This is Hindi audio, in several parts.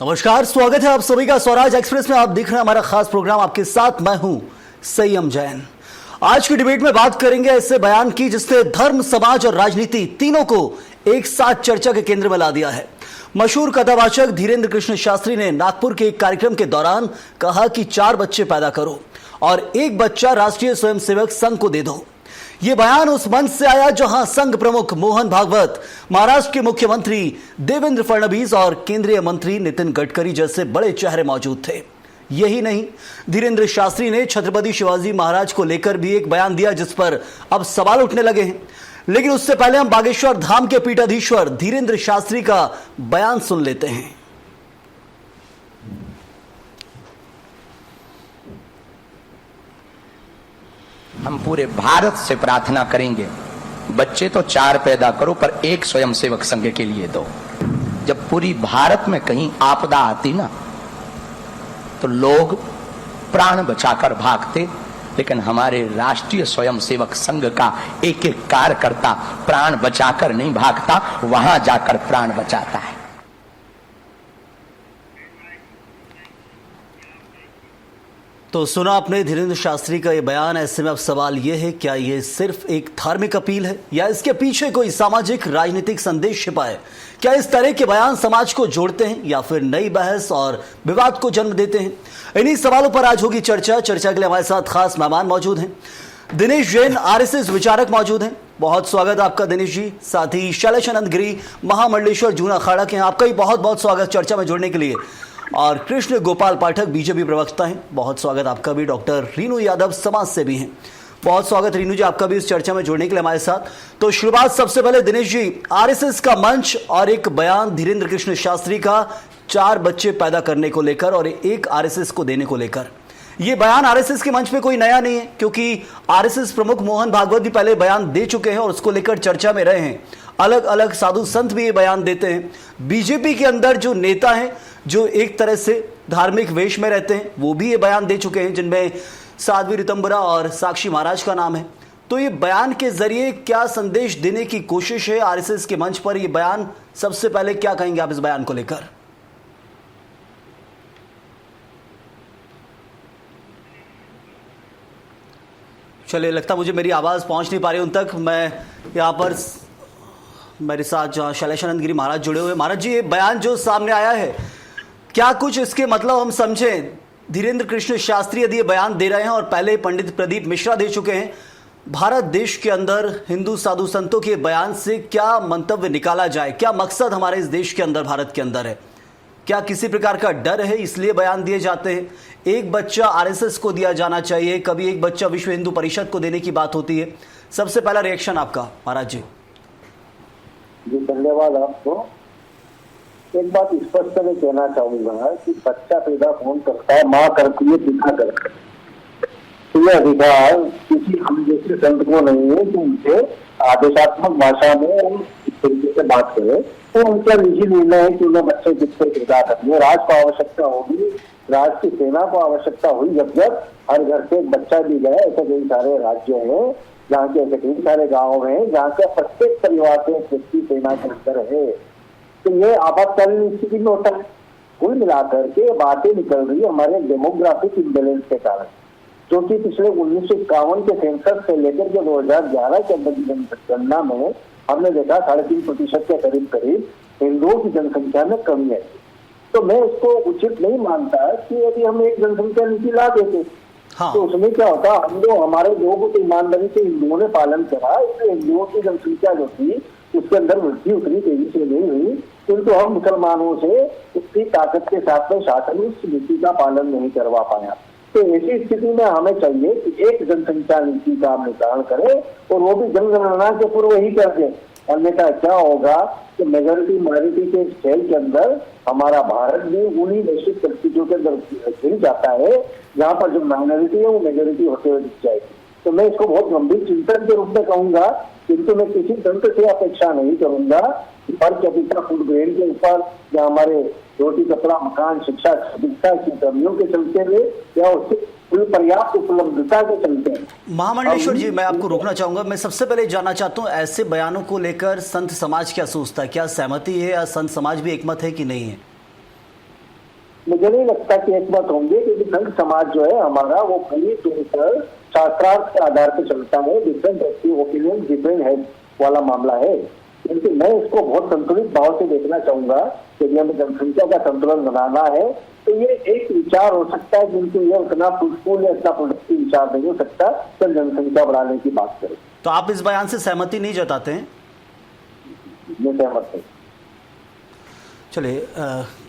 नमस्कार, स्वागत है आप सभी का स्वराज एक्सप्रेस में। आप देख रहे हैं हमारा खास प्रोग्राम, आपके साथ मैं हूं संयम जैन। आज की डिबेट में बात करेंगे ऐसे बयान की जिसने धर्म, समाज और राजनीति तीनों को एक साथ चर्चा के केंद्र में ला दिया है। मशहूर कथावाचक धीरेन्द्र कृष्ण शास्त्री ने नागपुर के एक कार्यक्रम के दौरान कहा कि 4 बच्चे पैदा करो और 1 बच्चा राष्ट्रीय स्वयंसेवक संघ को दे दो। यह बयान उस मंच से आया जहां संघ प्रमुख मोहन भागवत, महाराष्ट्र के मुख्यमंत्री देवेंद्र फडणवीस और केंद्रीय मंत्री नितिन गडकरी जैसे बड़े चेहरे मौजूद थे। यही नहीं, धीरेन्द्र शास्त्री ने छत्रपति शिवाजी महाराज को लेकर भी एक बयान दिया जिस पर अब सवाल उठने लगे हैं। लेकिन उससे पहले हम बागेश्वर धाम के पीठाधीश्वर धीरेन्द्र शास्त्री का बयान सुन लेते हैं। हम पूरे भारत से प्रार्थना करेंगे, बच्चे तो 4 पैदा करो पर 1 स्वयंसेवक संघ के लिए दो। जब पूरी भारत में कहीं आपदा आती ना तो लोग प्राण बचाकर भागते, लेकिन हमारे राष्ट्रीय स्वयंसेवक संघ का एक एक कार्यकर्ता प्राण बचाकर नहीं भागता, वहां जाकर प्राण बचाता है। तो सुना आपने धीरेन्द्र शास्त्री का ये बयान। ऐसे में अब सवाल ये है, क्या ये सिर्फ एक धार्मिक अपील है या इसके पीछे कोई सामाजिक राजनीतिक संदेश छिपा है? क्या इस तरह के बयान समाज को जोड़ते हैं या फिर नई बहस और विवाद को जन्म देते हैं? इन्हीं सवालों पर आज होगी चर्चा। चर्चा के लिए हमारे साथ खास मेहमान मौजूद हैं। दिनेश जैन, आरएसएस विचारक मौजूद हैं, बहुत स्वागत आपका दिनेश जी। साथ ही शैलेश आनंद गिरी, महामंडलेश्वर जूना अखाड़ा के हैं, आपका भी बहुत बहुत स्वागत चर्चा में जुड़ने के लिए। और कृष्ण गोपाल पाठक, बीजेपी प्रवक्ता हैं, बहुत स्वागत आपका भी। डॉक्टर रीनू यादव, समाज सेवी हैं, बहुत स्वागत रीनू जी आपका भी इस चर्चा में जुड़ने के लिए हमारे साथ। तो शुरुआत सबसे पहले दिनेश जी, आरएसएस का मंच और एक बयान धीरेन्द्र कृष्ण शास्त्री का 4 बच्चे पैदा करने को लेकर और 1 आरएसएस को देने को लेकर। ये बयान आरएसएस के मंच पे कोई नया नहीं है, क्योंकि आरएसएस प्रमुख मोहन भागवत भी पहले बयान दे चुके हैं और उसको लेकर चर्चा में रहे हैं। अलग अलग साधु संत भी ये बयान देते हैं। बीजेपी के अंदर जो नेता हैं जो एक तरह से धार्मिक वेश में रहते हैं वो भी ये बयान दे चुके हैं, जिनमें साध्वी ऋतंबरा और साक्षी महाराज का नाम है। तो ये बयान के जरिए क्या संदेश देने की कोशिश है आरएसएस के मंच पर? ये बयान, सबसे पहले क्या कहेंगे आप इस बयान को लेकर? चलिए, लगता मुझे मेरी आवाज पहुंच नहीं पा रही उन तक। मैं यहाँ पर मेरे साथ जहाँ शैलेश आनंद गिरी महाराज जुड़े हुए। महाराज जी, ये बयान जो सामने आया है, क्या कुछ इसके मतलब हम समझें? धीरेन्द्र कृष्ण शास्त्री यदि ये बयान दे रहे हैं और पहले पंडित प्रदीप मिश्रा दे चुके हैं, भारत देश के अंदर हिंदू साधु संतों के बयान से क्या मंतव्य निकाला जाए? क्या मकसद हमारे इस देश के अंदर, भारत के अंदर है? क्या किसी प्रकार का डर है इसलिए बयान दिए जाते हैं? 1 बच्चा आरएसएस को दिया जाना चाहिए, कभी 1 बच्चा विश्व हिंदू परिषद को देने की बात होती है। सबसे पहला रिएक्शन आपका महाराज जी। जी धन्यवाद आपको। एक बात स्पष्ट में कहना चाहूंगा कि बच्चा पैदा कौन करता है? माँ करती है, पिता करता है। तो यह अधिकार किसी हम जैसे संत को नहीं है कि उनसे आदेशात्मक भाषा में इस तरीके से बात करें। तो उनका निजी निर्णय है कि उन्हें बच्चे किससे पैदा करने। राज को आवश्यकता होगी, राज की सेना को आवश्यकता हुई जब हर घर से एक बच्चा भी गया। ऐसे कई सारे राज्य हैं जहाँ के, ऐसे कई सारे गाँव हैं जहाँ के प्रत्येक परिवार से एक व्यक्ति सेना के अंदर है। तो ये आपातकालीन स्थिति में होता है। कुल मिलाकर के बातें निकल रही है हमारे डेमोग्राफिक इम्बेलेंस के कारण, क्योंकि पिछले 1951 के सेंसस से लेकर के 2011 के जनगणना में हमने देखा 3.5% के करीब हिंदुओं की जनसंख्या में कमी आई। तो मैं इसको उचित नहीं मानता कि यदि हम एक जनसंख्या नीति ला देते तो उसमें क्या होता, हम लोग हमारे लोगों को ईमानदारी से हिंदुओं ने पालन करा, इसलिए हिंदुओं की जनसंख्या जो थी उसके अंदर वृद्धि उतनी तेजी से नहीं हुई, किंतु हम मुसलमानों से उतनी ताकत के साथ में शासन उस नीति का पालन नहीं करवा पाया। तो ऐसी स्थिति में हमें चाहिए कि एक जनसंख्या नीति का निर्धारण करें और वो भी जनगणना के पूर्व ही कर दें। अन्यथा क्या होगा कि मेजोरिटी माइनॉरिटी के खेल के अंदर हमारा भारत भी उन्हीं वैश्विक परिस्थितियों के अंदर गिर जाता है जहाँ पर जो माइनॉरिटी है वो मेजोरिटी होते हुए दिख जाएगी। तो मैं इसको बहुत गंभीर चिंतन के रूप में कहूंगा, किंतु मैं किसी तंत्र से अपेक्षा नहीं करूंगा कि पर कैपिटा फूड ग्रेन के ऊपर या हमारे रोटी कपड़ा मकान शिक्षा चिकित्सा की कमियों के चलते हुए या उससे पर्याप्त उपलब्धता के चलते हैं। महामंडलेश्वर जी, मैं आपको रोकना चाहूंगा। मैं सबसे पहले जानना चाहता हूं, ऐसे बयानों को लेकर संत समाज क्या सोचता है? क्या सहमति है या संत समाज भी एकमत है कि नहीं है? मुझे नहीं लगता कि एक मत होंगे, क्योंकि दलित समाज जो है हमारा वो पूरी तौर पर शास्त्रार्थ के आधार पर चलता है। डिफरेंट ओपिनियन डिफरेंट है वाला मामला है, क्योंकि मैं इसको बहुत संतुलित भाव से देखना चाहूंगा कि हमें जनसंख्या का संतुलन बनाना है तो ये एक विचार हो सकता है, जिनको ये उतना फ्रूटफुल या इतना प्रोडक्टिव विचार नहीं हो सकता जब जनसंख्या बढ़ाने की बात करें। तो आप इस बयान से सहमति नहीं जताते हैं? मैं सहमत हूँ। चलिए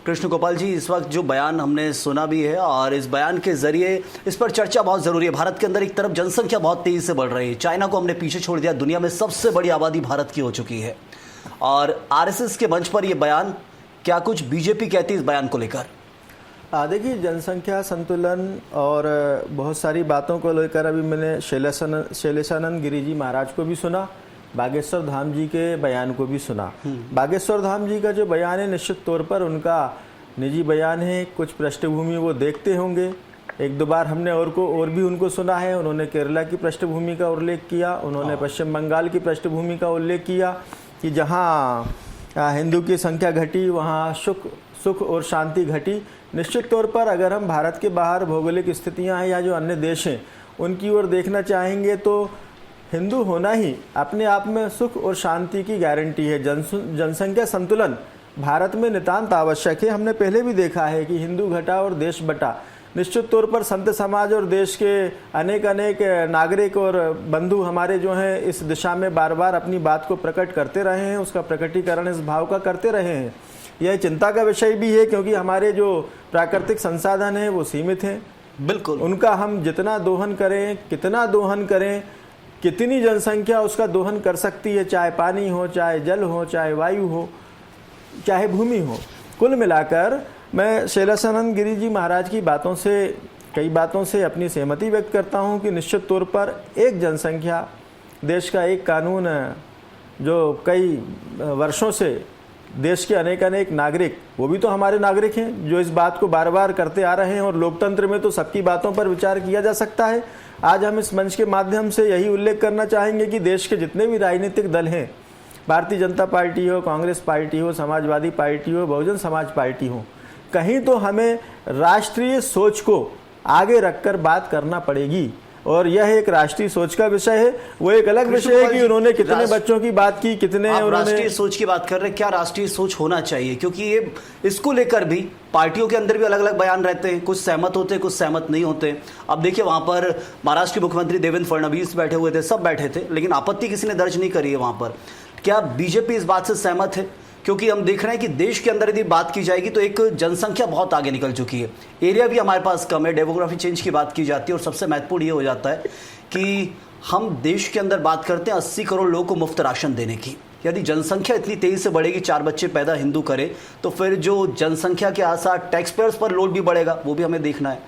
कृष्ण गोपाल जी, इस वक्त जो बयान हमने सुना भी है और इस बयान के जरिए इस पर चर्चा बहुत जरूरी है। भारत के अंदर एक तरफ जनसंख्या बहुत तेजी से बढ़ रही है, चाइना को हमने पीछे छोड़ दिया, दुनिया में सबसे बड़ी आबादी भारत की हो चुकी है, और आरएसएस के मंच पर यह बयान, क्या कुछ बीजेपी कहती है इस बयान को लेकर? देखिए, जनसंख्या संतुलन और बहुत सारी बातों को लेकर अभी मैंने शैलेशानंद गिरी जी महाराज को भी सुना, बागेश्वर धाम जी के बयान को भी सुना। बागेश्वर धाम जी का जो बयान है निश्चित तौर पर उनका निजी बयान है, कुछ पृष्ठभूमि वो देखते होंगे। एक दो बार हमने और भी उनको सुना है। उन्होंने केरला की पृष्ठभूमि का उल्लेख किया, उन्होंने पश्चिम बंगाल की पृष्ठभूमि का उल्लेख किया कि जहाँ हिंदू की संख्या घटी वहाँ सुख और शांति घटी। निश्चित तौर पर अगर हम भारत के बाहर भौगोलिक स्थितियाँ हैं या जो अन्य देश हैं उनकी ओर देखना चाहेंगे तो हिंदू होना ही अपने आप में सुख और शांति की गारंटी है। जनसंख्या संतुलन भारत में नितांत आवश्यक है। हमने पहले भी देखा है कि हिंदू घटा और देश बटा। निश्चित तौर पर संत समाज और देश के अनेक नागरिक और बंधु हमारे जो हैं इस दिशा में बार बार अपनी बात को प्रकट करते रहे हैं, उसका प्रकटीकरण इस भाव का करते रहे हैं। यह चिंता का विषय भी है क्योंकि हमारे जो प्राकृतिक संसाधन हैं वो सीमित हैं। बिल्कुल, उनका हम जितना दोहन करें, कितना दोहन करें, कितनी जनसंख्या उसका दोहन कर सकती है, चाहे पानी हो, चाहे जल हो, चाहे वायु हो, चाहे भूमि हो। कुल मिलाकर मैं शैलेशानंद गिरी जी महाराज की कई बातों से अपनी सहमति व्यक्त करता हूं कि निश्चित तौर पर एक जनसंख्या, देश का एक कानून जो कई वर्षों से देश के अनेक नागरिक, वो भी तो हमारे नागरिक हैं, जो इस बात को बार बार करते आ रहे हैं। और लोकतंत्र में तो सबकी बातों पर विचार किया जा सकता है। आज हम इस मंच के माध्यम से यही उल्लेख करना चाहेंगे कि देश के जितने भी राजनीतिक दल हैं, भारतीय जनता पार्टी हो, कांग्रेस पार्टी हो, समाजवादी पार्टी हो, बहुजन समाज पार्टी हो, कहीं तो हमें राष्ट्रीय सोच को आगे रखकर बात करना पड़ेगी। और यह एक राष्ट्रीय सोच का विषय है। वो एक अलग विषय है कि उन्होंने कितने बच्चों की बात की, कितने उन्होंने राष्ट्रीय सोच की बात कर रहे हैं। क्या राष्ट्रीय सोच होना चाहिए? क्योंकि ये इसको लेकर भी पार्टियों के अंदर भी अलग अलग बयान रहते हैं, कुछ सहमत होते हैं, कुछ सहमत नहीं होते। अब देखिए, वहां पर महाराष्ट्र के मुख्यमंत्री देवेंद्र फडणवीस बैठे हुए थे, सब बैठे थे, लेकिन आपत्ति किसी ने दर्ज नहीं करी है वहां पर। क्या बीजेपी इस बात से सहमत है? क्योंकि हम देख रहे हैं कि देश के अंदर यदि बात की जाएगी तो एक जनसंख्या बहुत आगे निकल चुकी है, एरिया भी हमारे पास कम है, डेमोग्राफी चेंज की बात की जाती है, और सबसे महत्वपूर्ण ये हो जाता है कि हम देश के अंदर बात करते हैं 80 करोड़ लोगों को मुफ्त राशन देने की। यदि जनसंख्या इतनी तेजी से बढ़ेगी, 4 बच्चे पैदा हिंदू करे, तो फिर जो जनसंख्या के आसार टैक्स पेयर्स पर लोड भी बढ़ेगा, वो भी हमें देखना है।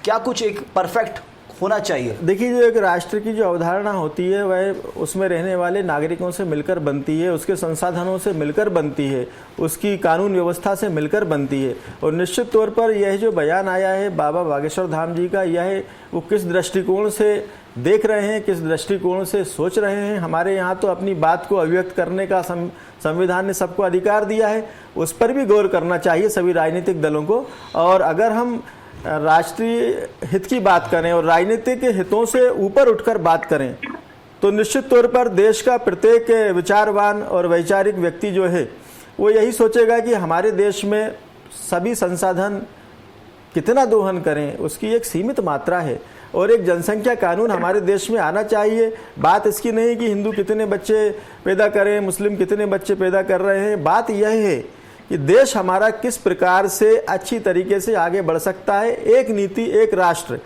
क्या कुछ एक परफेक्ट होना चाहिए? देखिए, जो एक राष्ट्र की जो अवधारणा होती है वह उसमें रहने वाले नागरिकों से मिलकर बनती है, उसके संसाधनों से मिलकर बनती है, उसकी कानून व्यवस्था से मिलकर बनती है। और निश्चित तौर पर यह जो बयान आया है बाबा बागेश्वर धाम जी का, यह वो किस दृष्टिकोण से देख रहे हैं, किस दृष्टिकोण से सोच रहे हैं। हमारे यहाँ तो अपनी बात को अभिव्यक्त करने का संविधान ने सबको अधिकार दिया है, उस पर भी गौर करना चाहिए सभी राजनीतिक दलों को। और अगर हम राष्ट्रीय हित की बात करें और राजनीतिक हितों से ऊपर उठकर बात करें तो निश्चित तौर पर देश का प्रत्येक विचारवान और वैचारिक व्यक्ति जो है वो यही सोचेगा कि हमारे देश में सभी संसाधन कितना दोहन करें, उसकी एक सीमित मात्रा है। और एक जनसंख्या कानून हमारे देश में आना चाहिए। बात इसकी नहीं कि हिंदू कितने बच्चे पैदा करें, मुस्लिम कितने बच्चे पैदा कर रहे हैं। बात यह है कि देश हमारा किस प्रकार से अच्छी तरीके से आगे बढ़ सकता है। एक नीति, एक राष्ट्र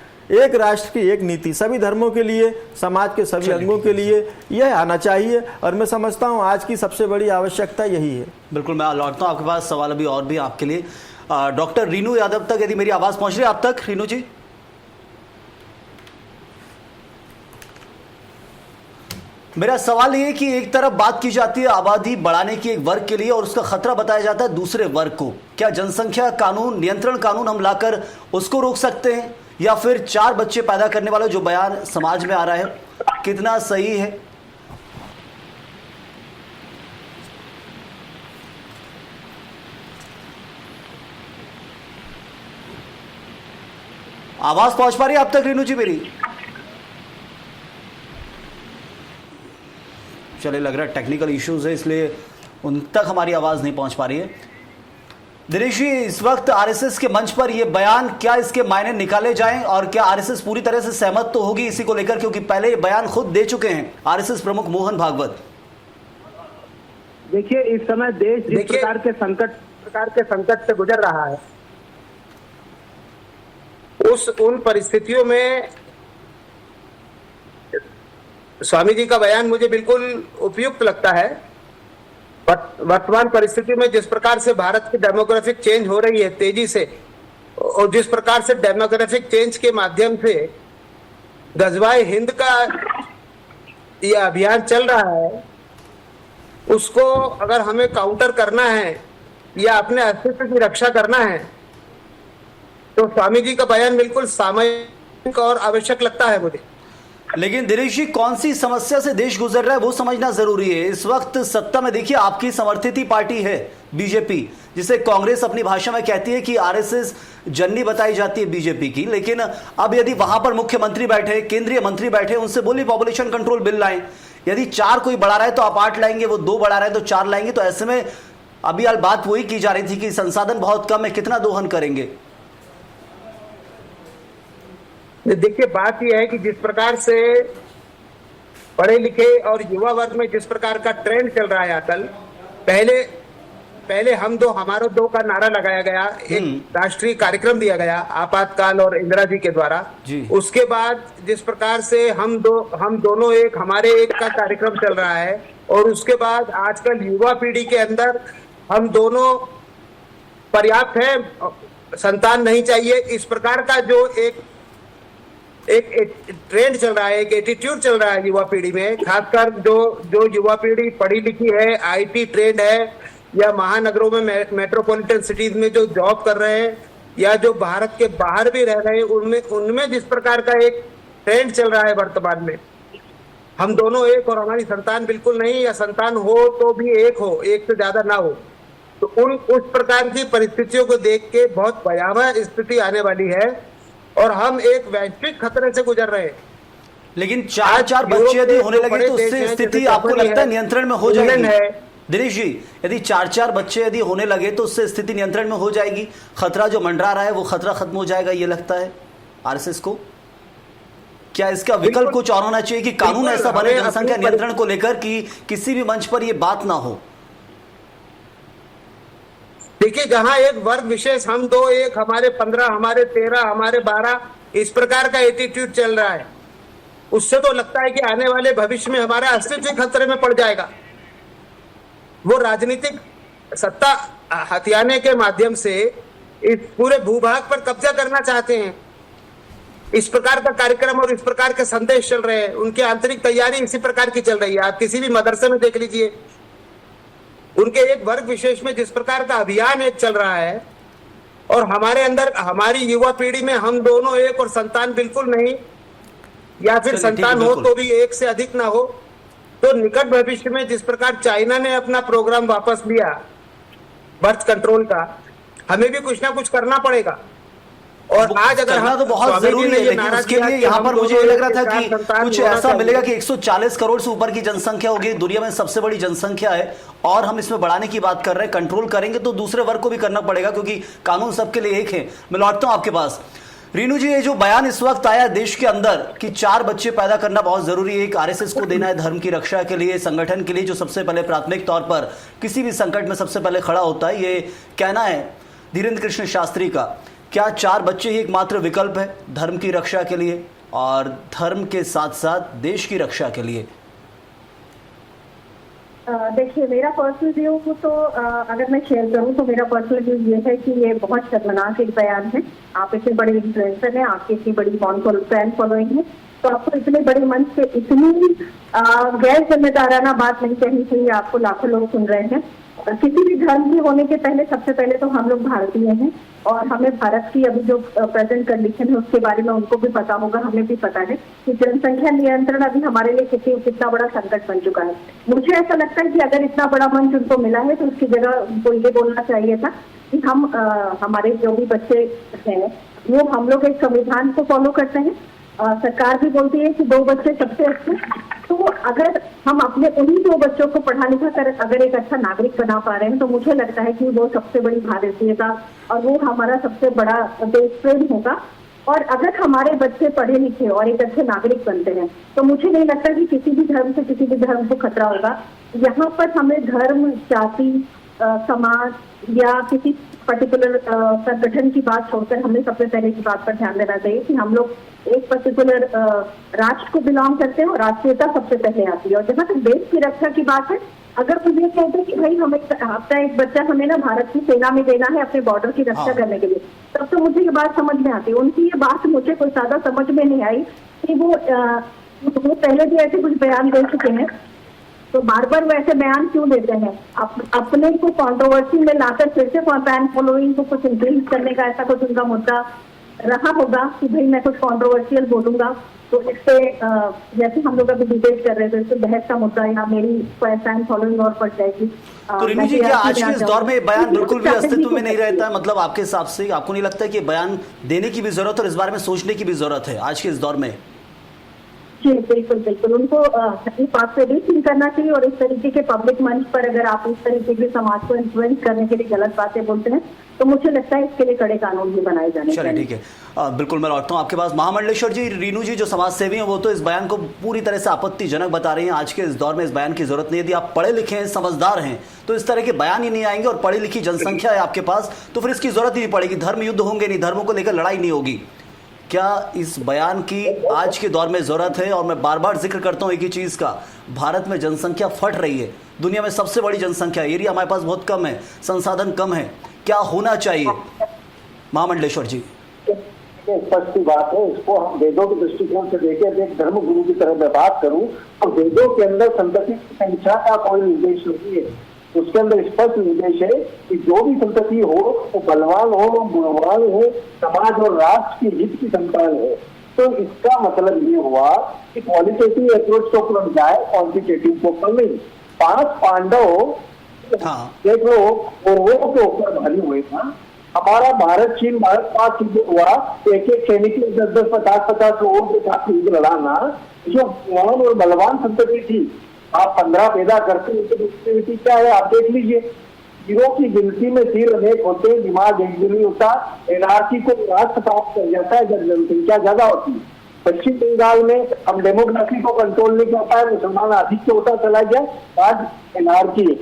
की एक नीति, सभी धर्मों के लिए, समाज के सभी अंगों के लिए यह आना चाहिए। और मैं समझता हूं आज की सबसे बड़ी आवश्यकता यही है। बिल्कुल, मैं लौटता हूं आपके पास, सवाल अभी और भी आपके लिए। डॉक्टर रीनू यादव तक यदि मेरी आवाज पहुंच रही है आप तक, रीनू जी? मेरा सवाल ये है कि एक तरफ बात की जाती है आबादी बढ़ाने की एक वर्ग के लिए और उसका खतरा बताया जाता है दूसरे वर्ग को। क्या जनसंख्या कानून, नियंत्रण कानून हम लाकर उसको रोक सकते हैं, या फिर 4 बच्चे पैदा करने वाला जो बयान समाज में आ रहा है कितना सही है? आवाज पहुंच पा रही है आप तक रेणु जी मेरी? चलिए, लग रहा है टेक्निकल इश्यूज है, इसलिए उन तक हमारी आवाज नहीं पहुंच पा रही है। दिनेश जी, इस वक्त आरएसएस के मंच पर यह बयान, क्या इसके मायने निकाले जाएं और क्या आरएसएस पूरी तरह से सहमत तो होगी इसी को लेकर, क्योंकि पहले ये बयान खुद दे चुके हैं आरएसएस प्रमुख मोहन भागवत। देखिए, इस समय देश जिस प्रकार के संकट से गुजर रहा है, उन परिस्थितियों में स्वामी जी का बयान मुझे बिल्कुल उपयुक्त लगता है। वर्तमान परिस्थिति में जिस प्रकार से भारत की डेमोग्राफिक चेंज हो रही है तेजी से, और जिस प्रकार से डेमोग्राफिक चेंज के माध्यम से गजवाए हिंद का यह अभियान चल रहा है, उसको अगर हमें काउंटर करना है या अपने अस्तित्व की रक्षा करना है, तो स्वामी जी का बयान बिल्कुल सामयिक और आवश्यक लगता है मुझे। लेकिन दिनेश जी, कौन सी समस्या से देश गुजर रहा है वो समझना जरूरी है। इस वक्त सत्ता में देखिए आपकी समर्थित ही पार्टी है बीजेपी, जिसे कांग्रेस अपनी भाषा में कहती है कि आरएसएस जन्नी बताई जाती है बीजेपी की। लेकिन अब यदि वहां पर मुख्यमंत्री बैठे, केंद्रीय मंत्री बैठे, उनसे बोली पॉपुलेशन कंट्रोल बिल लाएं, यदि 4 कोई बढ़ा रहा है तो आप 8 लाएंगे, वो 2 बढ़ा रहा है तो 4 लाएंगे। तो ऐसे में अभी यार बात वही की जा रही थी कि संसाधन बहुत कम है, कितना दोहन करेंगे। देखिए, बात यह है कि जिस प्रकार से पढ़े लिखे और युवा वर्ग में जिस प्रकार का ट्रेंड चल रहा है आजकल, पहले हम दो हमारा दो का नारा लगाया गया, एक राष्ट्रीय कार्यक्रम दिया गया आपातकाल और इंदिरा जी के द्वारा। उसके बाद जिस प्रकार से हम दोनों एक, हमारे एक का कार्यक्रम चल रहा है, और उसके बाद आजकल युवा पीढ़ी के अंदर हम दोनों पर्याप्त है, संतान नहीं चाहिए, इस प्रकार का जो एक ट्रेंड चल रहा है, एक एटीट्यूड चल रहा है युवा पीढ़ी में। खासकर जो युवा पीढ़ी पढ़ी लिखी है, आईटी ट्रेंड है, या महानगरों में मेट्रोपॉलिटन सिटीज में जो जॉब कर रहे हैं, या जो भारत के बाहर भी रह रहे हैं, उनमें जिस प्रकार का एक ट्रेंड चल रहा है वर्तमान में, हम दोनों एक और हमारी संतान बिल्कुल नहीं, या संतान हो तो भी एक हो, एक से ज्यादा ना हो, तो उस प्रकार की परिस्थितियों को देख के बहुत भयावह स्थिति आने वाली है, और हम एक वैश्विक खतरे से गुजर रहे हैं। लेकिन 4 बच्चे यदि होने लगे तो उससे स्थिति आपको लगता है नियंत्रण में हो जाएगी? दिनेश जी, यदि 4 बच्चे यदि होने लगे तो उससे स्थिति नियंत्रण में हो जाएगी? खतरा जो मंडरा रहा है वो खतरा खत्म हो जाएगा, ये लगता है आरएसएस को? क्या इसका विकल्प कुछ और होना चाहिए कि कानून ऐसा बने जनसंख्या नियंत्रण को लेकर कि किसी भी मंच पर ये बात ना हो? देखिए, जहां एक वर्ग विशेष, हम दो एक, हमारे 15, हमारे 13, हमारे 12, इस प्रकार का एटीट्यूड चल रहा है, उससे तो लगता है कि आने वाले भविष्य में हमारा अस्तित्व खतरे में पड़ जाएगा। वो राजनीतिक सत्ता हथियाने के माध्यम से इस पूरे भूभाग पर कब्जा करना चाहते हैं। इस प्रकार का कार्यक्रम और इस प्रकार के संदेश चल रहे हैं, उनकी आंतरिक तैयारी इसी प्रकार की चल रही है। आप किसी भी मदरसे में देख लीजिए, उनके एक वर्ग विशेष में जिस प्रकार का अभियान एक चल रहा है, और हमारे अंदर, हमारी युवा पीढ़ी में हम दोनों एक और संतान बिल्कुल नहीं, या फिर संतान हो तो भी एक से अधिक ना हो, तो निकट भविष्य में जिस प्रकार चाइना ने अपना प्रोग्राम वापस लिया बर्थ कंट्रोल का, हमें भी कुछ ना कुछ करना पड़ेगा। और आज अगर करना तो बहुत जरूरी है, लेकिन उसके लिए यहाँ पर मुझे लग रहा था कि कुछ ऐसा मिलेगा कि 140 करोड़ से ऊपर की जनसंख्या होगी, दुनिया में सबसे बड़ी जनसंख्या है, और हम इसमें बढ़ाने की बात कर रहे हैं। कंट्रोल करेंगे तो दूसरे वर्ग को भी करना पड़ेगा, क्योंकि कानून सबके लिए एक है। मैं लौटता हूं आपके पास। रीनू जी, ये जो बयान इस वक्त आया देश के अंदर कि 4 बच्चे पैदा करना बहुत जरूरी है, एक आरएसएस को देना है धर्म की रक्षा के लिए, संगठन के लिए जो सबसे पहले प्राथमिक तौर पर किसी भी संकट में सबसे पहले खड़ा होता है, ये कहना है धीरेन्द्र कृष्ण शास्त्री का। क्या 4 बच्चे ही एकमात्र विकल्प है धर्म की रक्षा के लिए और धर्म के साथ साथ देश की रक्षा के लिए? देखिए, मेरा पर्सनल व्यू तो अगर मैं शेयर करूं तो मेरा पर्सनल व्यू ये है कि ये बहुत शर्मनाक एक बयान है। आप इतने बड़े इन्फ्लुएंसर हैं, आपकी इतनी बड़ी फैन फॉलोइंग है, तो आपको इतने बड़े मंच पे इतनी गैर जिम्मेदाराना बात नहीं कहनी चाहिए। आपको लाखों लोग सुन रहे हैं। किसी भी धर्म के होने के पहले सबसे पहले तो हम लोग भारतीय हैं, और हमें भारत की अभी जो प्रेजेंट कंडीशन है उसके बारे में उनको भी पता होगा, हमें भी पता है कि जनसंख्या नियंत्रण अभी हमारे लिए कितना बड़ा संकट बन चुका है। मुझे ऐसा लगता है कि अगर इतना बड़ा मंच उनको मिला है तो उसकी जगह उनको ये बोलना चाहिए था कि हम हमारे जो भी बच्चे हैं वो हम लोग एक संविधान को फॉलो करते हैं। सरकार भी बोलती है कि 2 बच्चे सबसे अच्छे, तो अगर हम अपने उन्हीं 2 बच्चों को पढ़ा लिखा कर अगर एक अच्छा नागरिक बना पा रहे हैं तो मुझे लगता है कि वो सबसे बड़ी भारतीयता और वो हमारा सबसे बड़ा देश प्रेम होगा। और अगर हमारे बच्चे पढ़े लिखे और एक अच्छे नागरिक बनते हैं तो मुझे नहीं लगता कि किसी भी धर्म से किसी भी धर्म को खतरा होगा। यहाँ पर हमें धर्म, जाति, समाज या किसी पर्टिकुलर संगठन की बात छोड़कर हमें सबसे पहले की बात पर ध्यान देना चाहिए कि हम लोग एक पर्टिकुलर राष्ट्र को बिलोंग करते हैं और राष्ट्रीयता सबसे पहले आती है। और जहाँ तक देश की रक्षा की बात है, अगर तुम ये कहते हैं कि भाई हमें आपका एक बच्चा हमें ना भारत की सेना में देना है अपने बॉर्डर की रक्षा करने के लिए, तब तो मुझे ये बात समझ में आती है। उनकी ये बात मुझे कोई ज्यादा समझ में नहीं आई कि वो पहले भी ऐसे कुछ बयान दे चुके हैं, तो बार बार वैसे बयान क्यों देते हैं? अपने को कंट्रोवर्सी में लाकर फिर से फैन फॉलोइंग को कुछ इंक्रीज करने का ऐसा कुछ उनका मुद्दा रहा होगा कि भाई मैं कुछ कंट्रोवर्शियल बोलूंगा तो इससे जैसे हम लोग अभी डिबेट कर रहे थे इससे बहस का मुद्दा या मेरी फैन फॉलोइंग और बढ़ जाएगी। तो रिनू जी, क्या आज के इस दौर में बयान बिल्कुल भी अस्तित्व में नहीं रहता है? मतलब आपके हिसाब से आपको नहीं लगता है कि बयान देने की भी जरूरत और इस बारे में सोचने की भी जरूरत है आज के इस दौर में? जी बिल्कुल बिल्कुल, उनको इस बात पे भी थिंक करना चाहिए। और इस तरीके के पब्लिक मंच पर अगर आप इस तरीके के समाज को इन्फ्लुएंस करने के लिए गलत बातें बोलते हैं तो मुझे लगता है इसके लिए कड़े कानून भी बनाए जाने चाहिए। चलिए ठीक है, बिल्कुल मैं लौटता हूँ आपके पास। महामंडलेश्वर जी, रीनू जी जो समाज सेवी हैं वो तो इस बयान को पूरी तरह से आपत्तिजनक बता रही हैं। आज के इस दौर में इस बयान की जरूरत नहीं है। यदि आप पढ़े लिखे हैं, समझदार हैं, तो इस तरह के बयान ही नहीं आएंगे और पढ़ी लिखी जनसंख्या है आपके पास तो फिर इसकी जरूरत ही नहीं पड़ेगी। धर्म युद्ध होंगे नहीं, धर्मों को लेकर लड़ाई नहीं होगी। क्या इस बयान की आज के दौर में जरूरत है? और मैं बार बार जिक्र करता हूं एक ही चीज का, भारत में जनसंख्या फट रही है, दुनिया में सबसे बड़ी जनसंख्या, एरिया हमारे पास बहुत कम है, संसाधन कम है, क्या होना चाहिए? महामंडलेश्वर जी, स्पष्ट की बात है, इसको हम वेदों के दृष्टिकोण से देखें, एक धर्म गुरु की तरह मैं बात करूं तो वेदों के अंदर संतति की संख्या का कोई निर्देश नहीं है। उसके अंदर स्पष्ट निर्देश है कि जो भी संतति हो वो बलवान हो, गुणवान हो, समाज और राष्ट्र की हित की संतान हो। तो इसका मतलब ये हुआ कि क्वालिटेटिव अप्रोच के ऊपर जाए, क्वांटिटेटिव के ऊपर नहीं। 5 पांडव देख लो कौरवों के ऊपर भारी हुए था। हमारा भारत चीन भारत पाक युद्ध हुआ, एक सैनिक 10-10, 50-50 लोगों के साथ युद्ध लड़ाना, जो गुणवान और बलवान संतति थी। आप 15 पैदा करते हैं, क्या है आप देख लीजिए। हीरो की गिनती में सिर अनेक होते हैं, दिमाग एक भी नहीं होता। एनआरसी को राष्ट्र प्राप्त कर जाता है जब जनसंख्या ज्यादा होती है। पश्चिम बंगाल में हम डेमोग्राफी को कंट्रोल नहीं कर पाए, मुसलमान अधिक होता चला गया, आज एनआरसी है।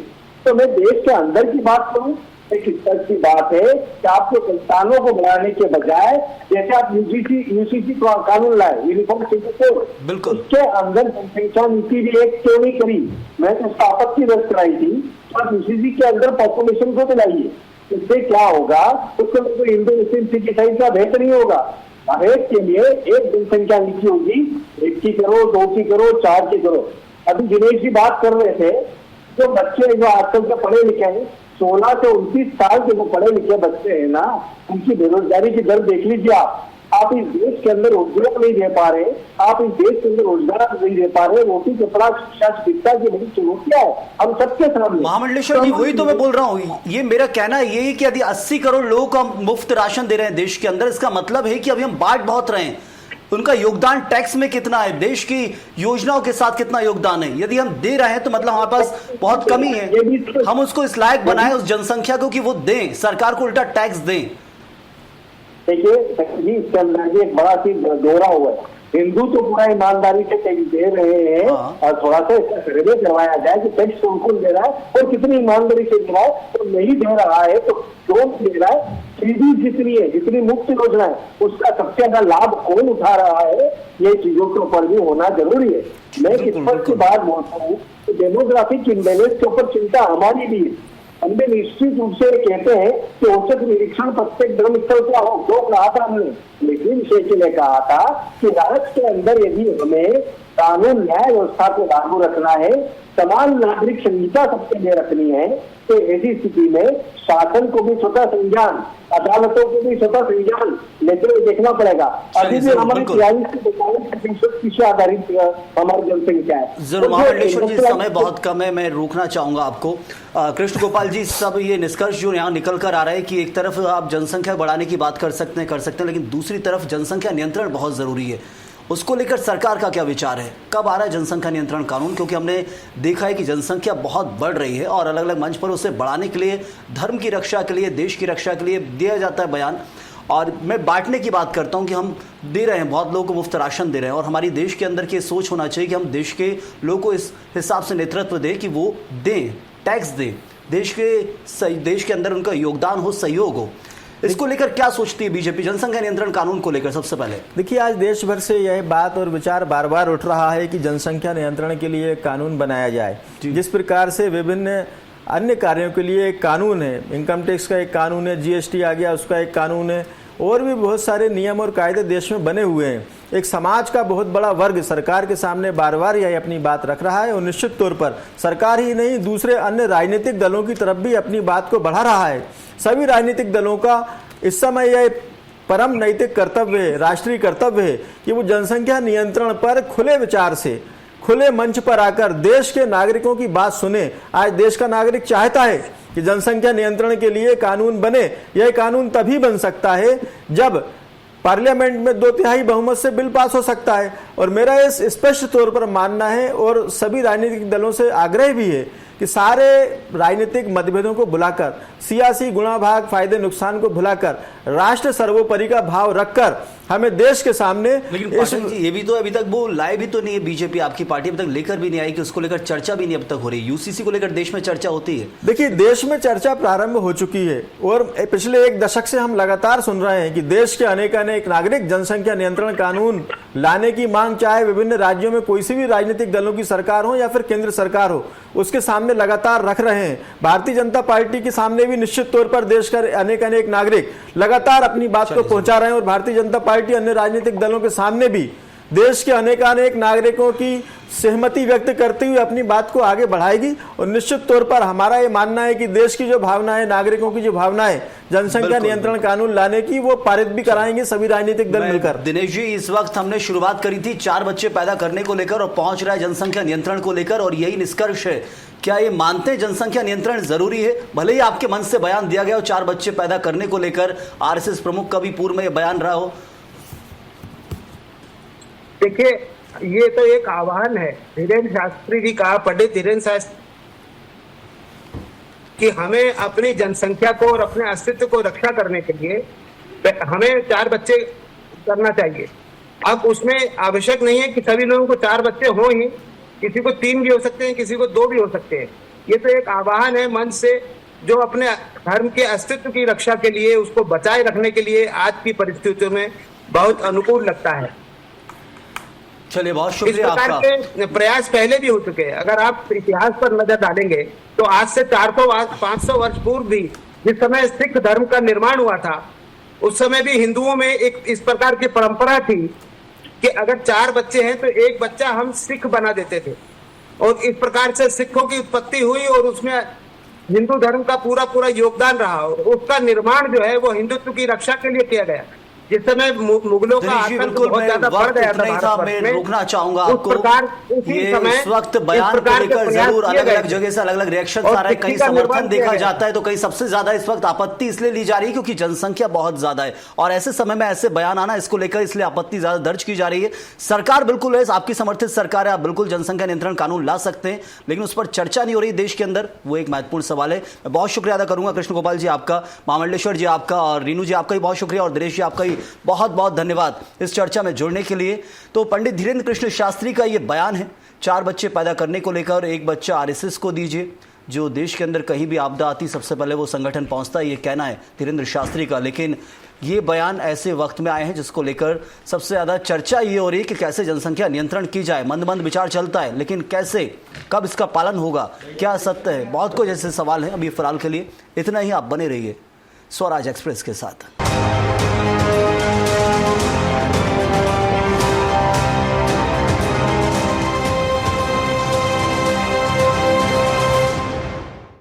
तो मैं देश के अंदर की बात करूं, एक स्तर की बात है कि आपको संस्थानों को बढ़ाने के बजाय जैसे आप यूसीसी कानून लाए, यूनिफॉर्म सिविल कोड, बिल्कुल उसके अंदर जनसंख्या नीति भी एक क्यों नहीं करी? मैं तो उसका आपत्ति दर्ज कराई थी। आप यूसीसी के अंदर पॉपुलेशन को दिलाइए, इससे क्या होगा? उसके अंदर कोई इंडो मुस्लिम सिटी का बेहतर नहीं होगा। हर एक के लिए एक जनसंख्या नीति होगी, 1 की करो, 2 की करो, 4 की करो। अभी दिनेश जी बात कर रहे थे, जो बच्चे जो आजकल के पढ़े लिखे हैं, 16 से 29 साल के जो पढ़े लिखे बच्चे हैं ना, उनकी बेरोजगारी की दर देख लीजिए। आप इस देश के अंदर रोजगार नहीं दे पा रहे, आप इस देश के अंदर रोजगार नहीं दे पा रहे, रोटी कपड़ा शिक्षा चिकित्सा की बड़ी चुनौतियां है हम सबके सामने। महामंडलेश्वर जी, वही तो मैं बोल रहा हूँ। ये मेरा कहना ये है कि यदि 80 करोड़ लोगों को हम मुफ्त राशन दे रहे हैं देश के अंदर, इसका मतलब है कि अभी हम बांट बहुत रहे हैं। उनका योगदान टैक्स में कितना है, देश की योजनाओं के साथ कितना योगदान है? यदि हम दे रहे हैं तो मतलब हमारे पास बहुत कमी है। हम उसको इस लायक बनाएं उस जनसंख्या को कि वो दें, सरकार को उल्टा टैक्स दें। देखिए इसके अंदर एक बड़ा सी दोहरा हुआ है। हिंदू तो पूरा ईमानदारी से टैक्स दे रहे हैं और थोड़ा सा इसका सर्वे करवाया जाए कि टैक्स कौन दे रहा है और कितनी ईमानदारी से दे रहा है। तो नहीं दे रहा है तो क्यों दे रहा है? सीधी जितनी है, जितनी मुफ्त योजना है, उसका सबसे ज्यादा लाभ कौन उठा रहा है, ये चीजों के ऊपर भी होना जरूरी है। मैं स्पष्ट बात बोलता हूँ, डेमोग्राफिक इम्बेलेंस के ऊपर चिंता हमारी भी है। हमने निश्चित रूप से कहते हैं कि औसत निरीक्षण प्रत्येक धर्म स्थल का हो, जो कहा था हमने, लेकिन शेख ने कहा था कि राष्ट्र के अंदर यदि हमें कानून न्याय व्यवस्था को लागू रखना है, समान नागरिक संहिता सबके लिए रखनी है, तो ऐसी स्थिति में शासन को भी स्वतः संज्ञान, अदालतों को भी स्वतः संज्ञान लेते हुए देखना पड़ेगा। अभी भी हमारी 43% कृषि आधारित हमारी जनसंख्या है। जरूर महामंडलेश्वर जी, समय बहुत कम है, मैं रोकना चाहूंगा आपको। कृष्ण गोपाल जी, सब ये निष्कर्ष जो यहाँ निकल कर आ रहा है कि एक तरफ आप जनसंख्या बढ़ाने की बात कर सकते हैं, लेकिन दूसरी तरफ जनसंख्या नियंत्रण बहुत जरूरी है। उसको लेकर सरकार का क्या विचार है? कब आ रहा है जनसंख्या नियंत्रण कानून? क्योंकि हमने देखा है कि जनसंख्या बहुत बढ़ रही है और अलग अलग मंच पर उसे बढ़ाने के लिए, धर्म की रक्षा के लिए, देश की रक्षा के लिए दिया जाता है बयान। और मैं बांटने की बात करता हूं कि हम दे रहे हैं, बहुत लोगों को मुफ्त राशन दे रहे हैं, और हमारी देश के अंदर की सोच होना चाहिए कि हम देश के लोगों को इस हिसाब से नेतृत्व दें कि वो दें, टैक्स दें, देश के अंदर उनका योगदान हो, सहयोग हो। इसको लेकर क्या सोचती है बीजेपी जनसंख्या नियंत्रण कानून को लेकर? सबसे पहले देखिए, आज देश भर से यह बात और विचार बार बार उठ रहा है कि जनसंख्या नियंत्रण के लिए कानून बनाया जाए। जिस प्रकार से विभिन्न अन्य कार्यों के लिए एक कानून है, इनकम टैक्स का एक कानून है, जीएसटी आ गया उसका एक कानून है, और भी बहुत सारे नियम और कायदे देश में बने हुए हैं। एक समाज का बहुत बड़ा वर्ग सरकार के सामने बार बार यह अपनी बात रख रहा है, और निश्चित तौर पर सरकार ही नहीं, दूसरे अन्य राजनीतिक दलों की तरफ भी अपनी बात को बढ़ा रहा है। सभी राजनीतिक दलों का इस समय यह परम नैतिक कर्तव्य है, राष्ट्रीय कर्तव्य है कि वो जनसंख्या नियंत्रण पर खुले विचार से, खुले मंच पर आकर देश के नागरिकों की बात सुने। आज देश का नागरिक चाहता है कि जनसंख्या नियंत्रण के लिए कानून बने। यह कानून तभी बन सकता है जब पार्लियामेंट में 2/3 बहुमत से बिल पास हो सकता है। और मेरा इस स्पष्ट तौर पर मानना है, और सभी राजनीतिक दलों से आग्रह भी है कि सारे राजनीतिक मतभेदों को भुलाकर, सियासी गुणाभाग, फायदे नुकसान को भुलाकर, राष्ट्र सर्वोपरि का भाव रखकर हमें देश के सामने। लेकिन पाठक जी, ये भी तो अभी तक वो लाए भी तो नहीं है, बीजेपी आपकी पार्टी अभी तक लेकर भी नहीं आई कि उसको लेकर चर्चा भी नहीं अब तक हो रही। यूसीसी को लेकर देश में चर्चा होती है। देखिए, देश में चर्चा प्रारंभ हो चुकी है, और पिछले 1 दशक से हम लगातार सुन रहे हैं कि देश के अनेक नागरिक जनसंख्या नियंत्रण कानून लाने की मांग, चाहे विभिन्न राज्यों में कोई सी भी राजनीतिक दलों की सरकार हो या फिर केंद्र सरकार हो, उसके सामने लगातार रख रहे हैं। भारतीय जनता पार्टी के सामने भी निश्चित तौर पर देश का अनेक नागरिक लगातार अपनी बात को पहुंचा रहे हैं, और भारतीय जनता पार्टी अन्य राजनीतिक दलों के सामने भी देश के अनेक नागरिकों की सहमति व्यक्त करते हुए अपनी बात को आगे बढ़ाएगी। और निश्चित तौर पर हमारा ये मानना है कि देश की जो भावना है, नागरिकों की जो भावना है जनसंख्या नियंत्रण कानून लाने की, वो पारित भी कराएंगे सभी राजनीतिक दल मिलकर। दिनेश जी, इस वक्त हमने शुरुआत करी थी 4 बच्चे पैदा करने को लेकर, और पहुंच रहा है जनसंख्या नियंत्रण को लेकर, और यही निष्कर्ष है। क्या ये मानते हैं जनसंख्या नियंत्रण जरूरी है? भले ही आपके मन से बयान दिया गया हो 4 बच्चे पैदा करने को लेकर, आरएसएस प्रमुख का भी पूर्व में यह बयान रहा हो। देखिए, ये तो एक आह्वान है। धीरेन्द्र शास्त्री जी का, पंडित धीरेन्द्र शास्त्री, कि हमें अपनी जनसंख्या को और अपने अस्तित्व को रक्षा करने के लिए हमें 4 बच्चे करना चाहिए। अब उसमें आवश्यक नहीं है कि सभी लोगों को 4 बच्चे हों ही, किसी को 3 भी हो सकते हैं, किसी को 2 भी हो सकते हैं। ये तो एक आह्वान है मन से, जो अपने धर्म के अस्तित्व की रक्षा के लिए, उसको बचाए रखने के लिए आज की परिस्थितियों में बहुत अनुकूल लगता है। चलिए, बहुत इस शुक्रिया प्रकार आपका। के प्रयास पहले भी हो चुके हैं। अगर आप इतिहास पर नजर डालेंगे तो आज से 400-500 वर्ष पूर्व भी, जिस समय सिख धर्म का निर्माण हुआ था, उस समय भी हिंदुओं में एक इस प्रकार की परंपरा थी कि अगर 4 बच्चे हैं तो एक बच्चा हम सिख बना देते थे, और इस प्रकार से सिखों की उत्पत्ति हुई, और उसमें हिंदू धर्म का पूरा योगदान रहा, और उसका निर्माण जो है वो हिंदुत्व की रक्षा के लिए किया गया। जिस समय मुगलों का आतंक बहुत ज्यादा बढ़ गया था भारत में, रोकना चाहूंगा उस आपको। प्रकार उसी ये समय इस वक्त बयान को लेकर जरूर अलग अलग जगह से अलग अलग रिएक्शन आ रहे हैं। कहीं समर्थन देखा जाता है तो कहीं सबसे ज्यादा इस वक्त आपत्ति इसलिए ली जा रही है क्योंकि जनसंख्या बहुत ज्यादा है, और ऐसे समय में ऐसे बयान आना, इसको लेकर इसलिए आपत्ति ज्यादा दर्ज की जा रही है। सरकार बिल्कुल है, आपकी समर्थित सरकार है, आप बिल्कुल जनसंख्या नियंत्रण कानून ला सकते हैं, लेकिन उस पर चर्चा नहीं हो रही देश के अंदर, वो एक महत्वपूर्ण सवाल है। मैं बहुत शुक्रिया अदा करूंगा कृष्ण गोपाल जी आपका, महामंडलेश्वर जी आपका, और रीनू जी आपका भी बहुत शुक्रिया, और दिनेश जी आपका भी बहुत बहुत धन्यवाद इस चर्चा में जुड़ने के लिए। तो पंडित धीरेन्द्र कृष्ण शास्त्री का यह बयान है 4 बच्चे पैदा करने को लेकर, 1 बच्चा आरएसएस को दीजिए। जो देश के अंदर कहीं भी आपदा आती सबसे पहले वो संगठन पहुंचता है, ये कहना है धीरेन्द्र शास्त्री का। लेकिन ये बयान ऐसे वक्त में आए हैं जिसको लेकर सबसे ज्यादा चर्चा ये हो रही है कि कैसे जनसंख्या नियंत्रण की जाए। मंद मंद विचार चलता है, लेकिन कैसे, कब इसका पालन होगा, क्या सत्य है, बहुत कुछ ऐसे सवाल हैं। अभी फिलहाल के लिए इतना ही। आप बने रहिए स्वराज एक्सप्रेस के साथ।